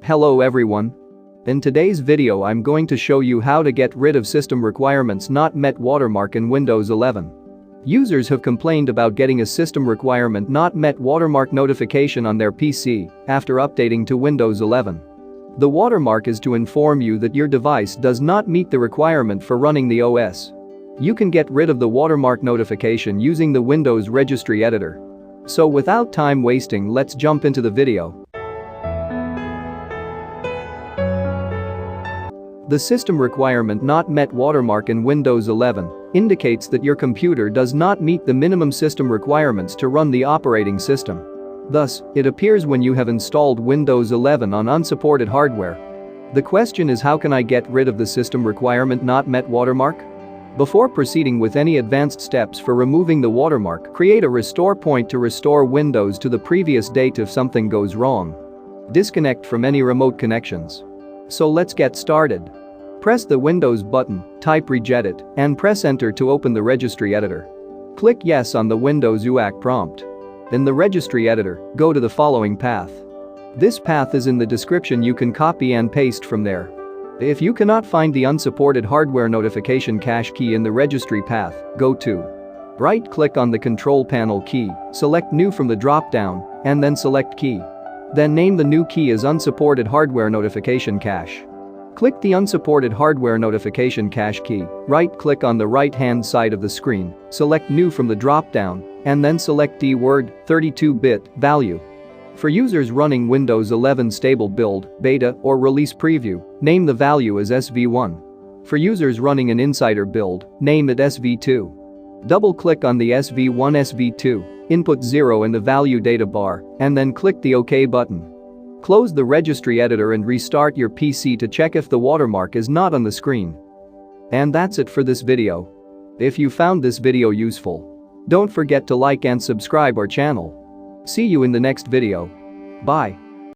Hello everyone. In today's video I'm going to show you how to get rid of system requirements not met watermark in Windows 11. Users have complained about getting a system requirement not met watermark notification on their PC after updating to Windows 11. The watermark is to inform you that your device does not meet the requirement for running the OS. You can get rid of the watermark notification using the Windows Registry Editor. So without time wasting, let's jump into the video. The system requirement not met watermark in Windows 11 indicates that your computer does not meet the minimum system requirements to run the operating system. Thus, it appears when you have installed Windows 11 on unsupported hardware. The question is, how can I get rid of the system requirement not met watermark? Before proceeding with any advanced steps for removing the watermark, create a restore point to restore Windows to the previous date if something goes wrong. Disconnect from any remote connections. So let's get started. Press the Windows button, type regedit, and press enter to open the Registry Editor. Click yes on the Windows UAC prompt. In the Registry Editor, go to the following path. This path is in the description. You can copy and paste from there. If you cannot find the unsupported hardware notification cache key in the registry path, go to right-click on the control panel key, select New from the drop-down, and then select Key. Then name the new key as Unsupported Hardware Notification Cache. Click the Unsupported Hardware Notification Cache key, right-click on the right-hand side of the screen, select New from the drop-down, and then select D-Word 32-bit value. For users running Windows 11 Stable Build, Beta, or Release Preview, name the value as SV1. For users running an Insider Build, name it SV2. Double-click on the SV1-SV2, input 0 in the value data bar, and then click the OK button. Close the Registry Editor and restart your PC to check if the watermark is not on the screen. And that's it for this video. If you found this video useful, don't forget to like and subscribe our channel. See you in the next video. Bye.